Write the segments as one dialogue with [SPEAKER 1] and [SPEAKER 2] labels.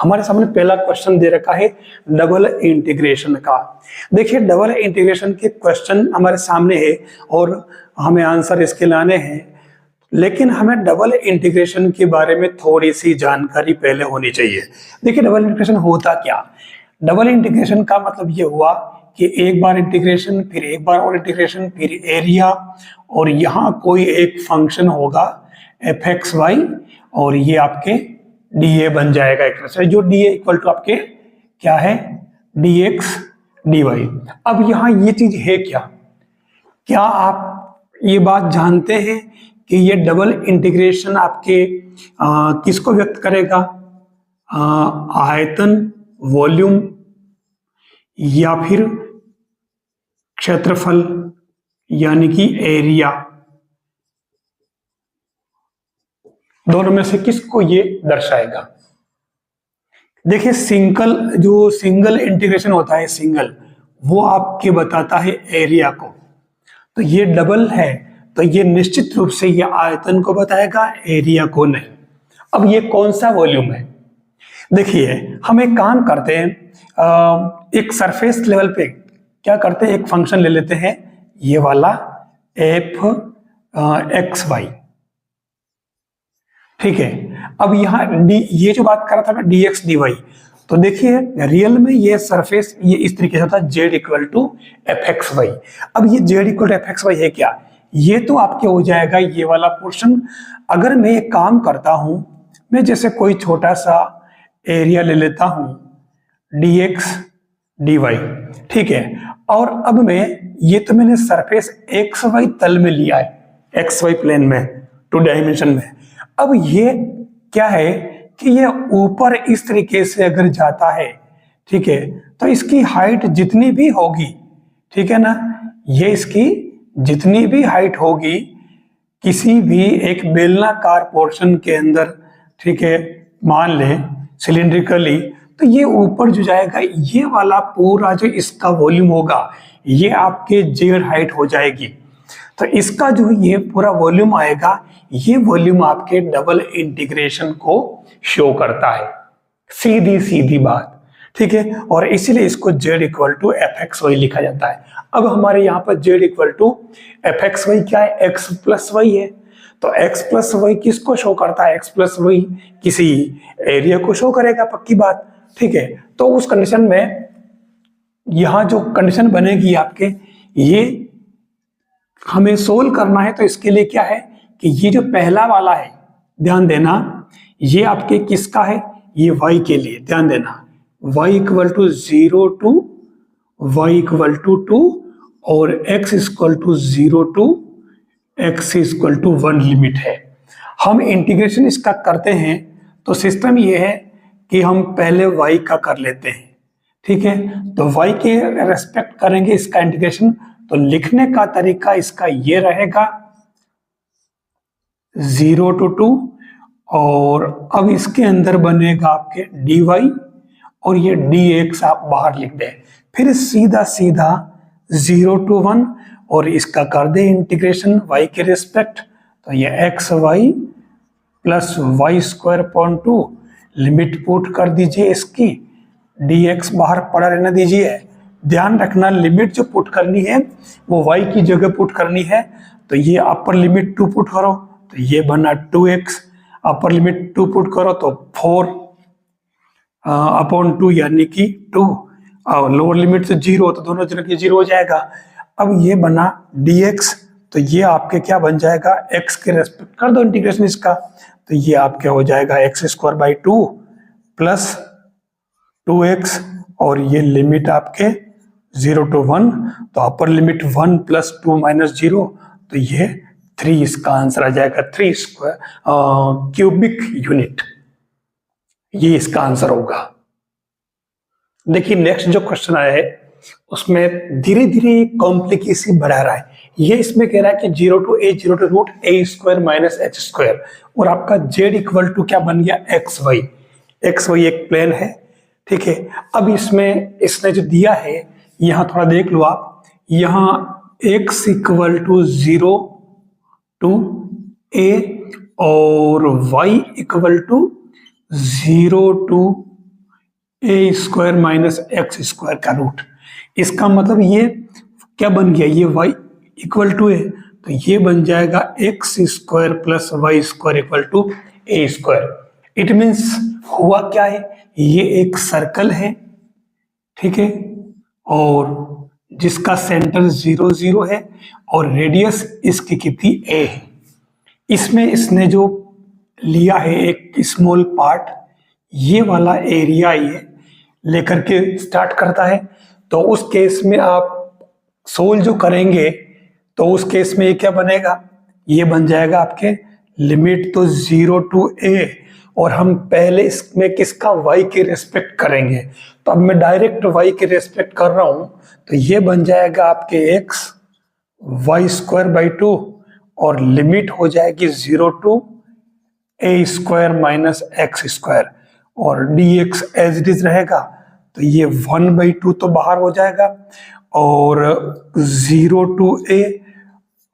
[SPEAKER 1] हमारे सामने पहला क्वेश्चन दे रखा है डबल इंटीग्रेशन का। देखिए डबल इंटीग्रेशन के क्वेश्चन हमारे सामने है और हमें आंसर इसके लाने हैं, लेकिन हमें डबल इंटीग्रेशन के बारे में थोड़ी सी जानकारी पहले होनी चाहिए। देखिए डबल इंटीग्रेशन होता क्या? डबल इंटीग्रेशन का मतलब ये हुआ कि एक बार इंटीग्रेशन, फिर एक बार और इंटीग्रेशन, फिर एरिया, और यहाँ कोई एक फंक्शन होगा एफ एक्स वाई और ये आपके डी ए बन जाएगा एक तरह से, जो डी ए इक्वल टू आपके क्या है, डी एक्स डी वाई। अब यहाँ ये चीज है क्या? क्या आप ये बात जानते हैं कि ये डबल इंटीग्रेशन आपके किसको व्यक्त करेगा? आयतन, वॉल्यूम या फिर क्षेत्रफल यानी कि एरिया, दोनों में से किसको ये दर्शाएगा? देखिए सिंगल इंटीग्रेशन होता है, सिंगल, वो आपके बताता है एरिया को। तो ये डबल है तो ये निश्चित रूप से ये आयतन को बताएगा, एरिया को नहीं। अब ये कौन सा वॉल्यूम है? देखिए हम एक काम करते हैं, एक सरफेस लेवल पे क्या करते हैं, एक फंक्शन ले लेते हैं ये वाला एफ एक्स वाई, ठीक है। अब यहाँ डी, ये जो बात कर रहा था मैं डी एक्स डी वाई, तो देखिए रियल में ये सरफेस ये इस तरीके से होता है z equal to f x y. अब ये z equal to f x y है क्या? ये तो आपके हो जाएगा ये वाला पोर्शन। अगर मैं एक काम करता हूं, मैं जैसे कोई छोटा सा एरिया ले लेता हूं डी एक्स डी वाई, ठीक है, और अब मैंने सरफेस एक्स वाई तल में लिया है, एक्स वाई प्लेन में, 2 डायमेंशन में। अब ये क्या है कि ये ऊपर इस तरीके से अगर जाता है, ठीक है, तो इसकी हाइट जितनी भी होगी, ठीक है ना, ये इसकी जितनी भी हाइट होगी किसी भी एक बेलनाकार पोर्शन के अंदर, ठीक है, मान लें सिलिंड्रिकली, तो ये ऊपर जो जाएगा ये वाला पूरा जो इसका वॉल्यूम होगा ये आपके जेड हाइट हो जाएगी। तो इसका जो ये पूरा वॉल्यूम आएगा, ये वॉल्यूम आपके डबल इंटीग्रेशन को शो करता है, सीधी सीधी बात, ठीक है। और इसीलिए इसको z equal to f x y लिखा जाता है। अब हमारे यहाँ पर z equal to f x y क्या है? एक्स प्लस वाई है। तो एक्स प्लस वाई किसको शो करता है? एक्स प्लस वाई किसी एरिया को शो करेगा, पक्की बात, ठीक है। तो उस कंडीशन में यहां जो कंडीशन बनेगी आपके, ये हमें सोल्व करना है। तो इसके लिए क्या है कि ये जो पहला वाला है, ध्यान देना, ये आपके किसका है? ये y के लिए, ध्यान देना, y equal to 0 to y equal to 2 और x equal to 0 to x equal to 1 limit है। हम इंटीग्रेशन इसका करते हैं तो सिस्टम ये है कि हम पहले y का कर लेते हैं, ठीक है। तो y के रेस्पेक्ट करेंगे इसका इंटीग्रेशन, तो लिखने का तरीका इसका ये रहेगा 0 टू 2, और अब इसके अंदर बनेगा आपके dy और ये dx आप बाहर लिख दें, फिर सीधा सीधा 0 टू 1 और इसका कर दे इंटीग्रेशन y के रिस्पेक्ट, तो ये x y plus y square upon 2, limit put कर दीजिए इसकी, dx बाहर पड़ा रहने दीजिए। ध्यान रखना लिमिट जो पुट करनी है वो y की जगह पुट करनी है, तो ये अपर लिमिट 2 पुट करो तो ये बना 2x, अपर लिमिट 2 पुट करो तो 4 अपॉन 2 यानी कि 2, और लोअर लिमिट से 0 तो दोनों जगह 0 हो जाएगा। अब ये बना dx, तो ये आपके क्या बन जाएगा? x के रेस्पेक्ट कर दो इंटीग्रेशन इसका, तो ये आपके हो जाएगा x square by 2 plus 2x, और ये लिमिट आपके 0 टू 1, तो अपर लिमिट 1 प्लस 2 माइनस 0, तो ये 3 इसका आंसर आ जाएगा, 3 स्क्वायर क्यूबिक यूनिट, ये इसका आंसर होगा। देखिए नेक्स्ट जो क्वेश्चन आया है उसमें धीरे धीरे कॉम्प्लिकेशन बढ़ा रहा है। ये इसमें कह रहा है कि 0 to a root a square minus h square, और आपका z इक्वल टू क्या बन गया? एक्स वाई एक प्लेन है, ठीक है। अब इसमें इसने जो दिया है यहां थोड़ा देख लो आप, यहां x equal to 0 to a और y equal to 0 to a square minus x square का रूट। इसका मतलब ये क्या बन गया, ये y इक्वल टू ए, तो ये बन जाएगा x square plus y square equal to a square. It means हुआ क्या है, ये एक सर्कल है, ठीक है, और जिसका सेंटर 0 0 है और रेडियस इसकी कितनी a है। इसमें इसने जो लिया है एक स्मॉल पार्ट, ये वाला एरिया ये लेकर के स्टार्ट करता है। तो उस केस में आप सोल्व जो करेंगे तो उस केस में ये क्या बनेगा, ये बन जाएगा आपके लिमिट तो 0 टू a, और हम पहले इसमें किसका y के रेस्पेक्ट करेंगे। तो अब मैं डायरेक्ट y के रेस्पेक्ट कर रहा हूं, तो ये बन जाएगा आपके x y स्क्वायर बाई 2 और लिमिट हो जाएगी 0 to a square minus x square, और dx एज इट इज रहेगा। तो ये 1/2 तो बाहर हो जाएगा और 0 टू a,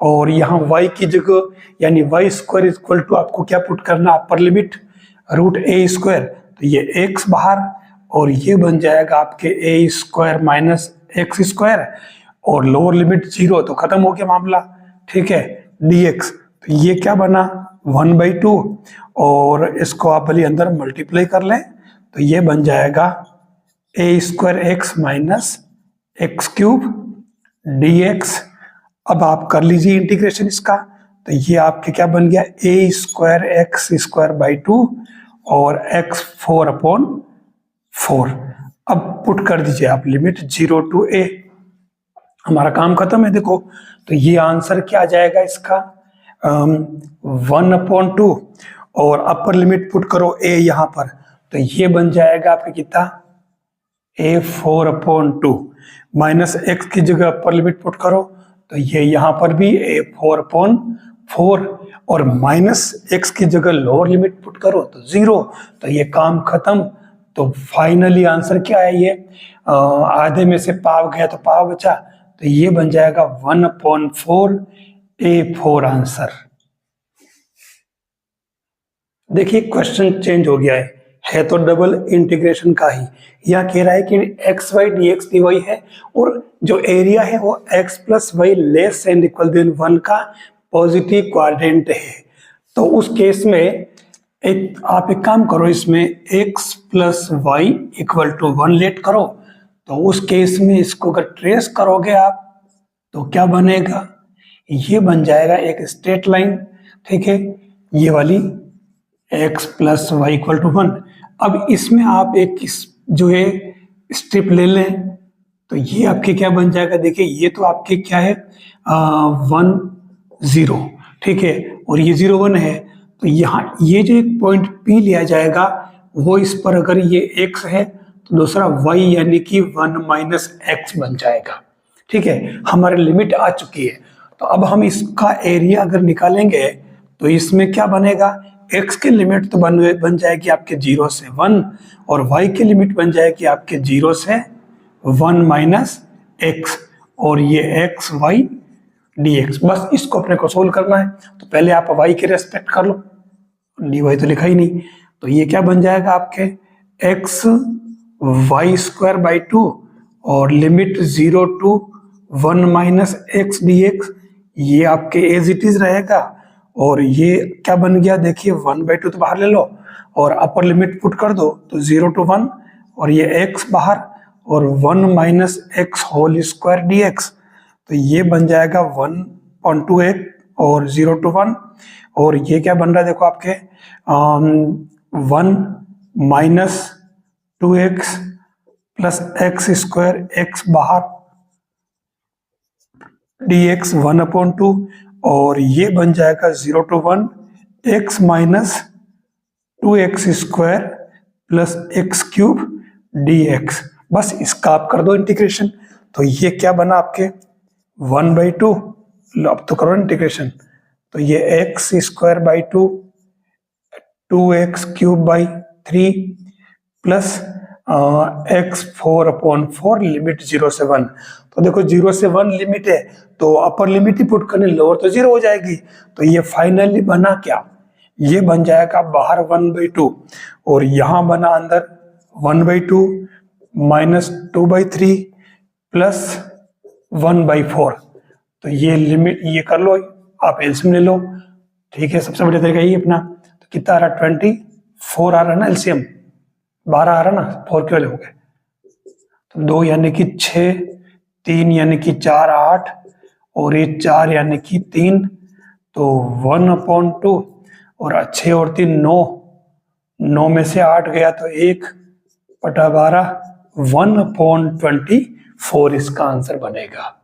[SPEAKER 1] और यहाँ y की जगह यानी y स्क्वायर इक्वल टू आपको क्या पुट करना, upper limit root a square, तो ये x बाहर, और ये बन जाएगा आपके a square minus x square, और लोअर लिमिट 0, तो खत्म हो गया मामला, ठीक है, dx। तो ये क्या बना 1/2, और इसको आप भले अंदर मल्टीप्लाई कर लें, तो ये बन जाएगा a square x minus x cube dx। अब आप कर लीजिए इंटीग्रेशन इसका, तो ये आपके क्या बन गया a square x square by 2 और x 4/4। अब पुट कर दीजिए आप लिमिट 0 टू a, हमारा काम खत्म है। देखो तो ये आंसर क्या आ जाएगा इसका 1/2, और अपर लिमिट पुट करो a यहाँ पर, तो ये बन जाएगा आपके कितना a 4/2 माइनस x की जगह अपर लिमिट पुट करो, तो ये यहाँ पर भी a 4/4, और माइनस x की जगह लोअर लिमिट पुट करो तो 0, तो ये काम खत्म। तो फाइनली आंसर क्या है, ये आधे में से पाव गया तो पाव बचा, तो ये बन जाएगा 1/4 a4 आंसर। देखिए क्वेश्चन चेंज हो गया है तो डबल इंटीग्रेशन का ही। यह कह रहा है कि x y d x d y है, और जो एरिया है वो x plus y less and equal than 1 का पॉजिटिव क्वाड्रेंट है। तो उस केस में आप एक काम करो, इसमें x plus y equal to 1 let करो, तो उस केस में इसको अगर ट्रेस करोगे आप तो क्या बनेगा, ये बन जाएगा एक स्ट्रेट लाइन, ठीक है, ये वाली x plus y equal to 1। अब इसमें आप एक जो है स्ट्रिप ले लें, तो ये आपके क्या बन जाएगा, देखिए ये तो आपके क्या है 1 0, ठीक है, और ये 0 1 है, तो यहाँ ये जो एक पॉइंट P लिया जाएगा वो इस पर अगर ये x है तो दूसरा y यानी कि 1 माइनस एक्स बन जाएगा, ठीक है, हमारी लिमिट आ चुकी है। तो अब हम इसका एरिया अगर निकालेंगे तो इसमें क्या बनेगा, x की लिमिट तो बन जाएगी आपके 0 से 1, और y की लिमिट बन जाएगी आपके 0 से 1 माइनस एक्स, और ये एक्स वाई dx। बस इसको अपने को सोल्व करना है, तो पहले आप y के रेस्पेक्ट कर लो, dy तो लिखा ही नहीं, तो ये क्या बन जाएगा आपके x वाई स्क्वायर बाई 2 और limit 0 to 1 minus x dx, ये आपके एज इट इज रहेगा, और ये क्या बन गया देखिए 1/2 तो बाहर ले लो और अपर लिमिट पुट कर दो, तो 0 टू 1 और ये x बाहर और 1 minus x whole square dx, तो ये बन जाएगा 1/2 और 0 टू 1, और ये क्या बन रहा है देखो आपके 1 minus 2x plus x square x बाहर dx 1/2, और ये बन जाएगा 0 to 1 x minus 2x square plus x cube dx। बस इसका आप कर दो इंटीग्रेशन, तो ये क्या बना आपके 1/2, अब तो करो इंटीग्रेशन, तो ये x square by 2 2x cube by 3 plus x 4/4 limit 0 से 1। तो देखो 0 से 1 लिमिट है, तो अपर लिमिट ही पुट करनी, लोअर तो 0 हो जाएगी, तो ये फाइनली बना क्या, ये बन जाएगा बाहर 1/2 और यहाँ बना अंदर 1/2 -2/3 +1/4। तो ये लिमिट ये कर लो, आप एलसीएम ले लो। ठीक है, सबसे बढ़िया तरीका ये अपना। तो कितना आ रहा है 24 आ रहा है ना, एलसीएम 12 आ रहा है ना, 4 क्यों लोगे? तो 2 यानी कि 6, 3 यानी कि 4 8, और ये 4 यानी कि 3, तो 1/2, और 6 और 3 9, 9 में से 8 गया तो 1/12, 1/24 इसका आंसर बनेगा।